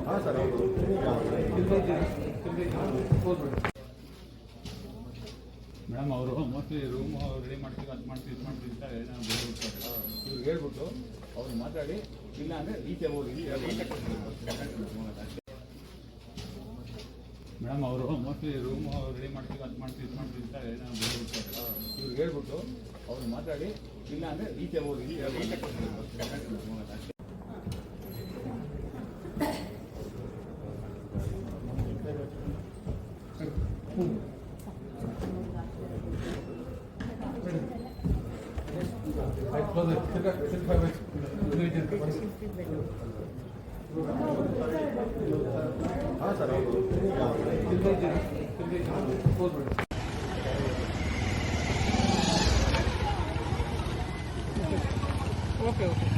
ಹಾಂ ಸರ್ ಹೌದು. ಮೇಡಮ್ ಅವರು ಮೋಸ್ಟ್ಲಿ ರೂಮ್ ರೆಡಿ ಮಾಡ್ತೀವಿ ಅದು ಮಾಡ್ತೀವಿ ಇದು ಮಾಡ್ತೀವಿ ಅಂತ ನಾವು ಹೇಳ್ಬಿಡ್ತಾರೆ. ಇವ್ರಿಗೆ ಹೇಳ್ಬಿಟ್ಟು ಅವ್ರು ಮಾತಾಡಿ ಇಲ್ಲ ಅಂದರೆ ಈಚೆ ಹೋಗಿ ಮೇಡಮ್ ಅವರು ಮೋಸ್ಟ್ಲಿ ರೂಮ್ ರೆಡಿ ಮಾಡ್ತೀವಿ ಅದು ಮಾಡ್ತೀವಿ ಇದು ಮಾಡ್ತೀವಿ ಅಂತ ನಾವು ಹೇಳ್ಬಿಡ್ತಾರೆ. ಇವ್ರಿಗೆ ಹೇಳ್ಬಿಟ್ಟು ಅವ್ರು ಮಾತಾಡಿ ಇಲ್ಲ ಅಂದರೆ ಈಚೆ ಹೋಗಿ ಹಾಂ ಸರ್ ಹೌದು. Okay okay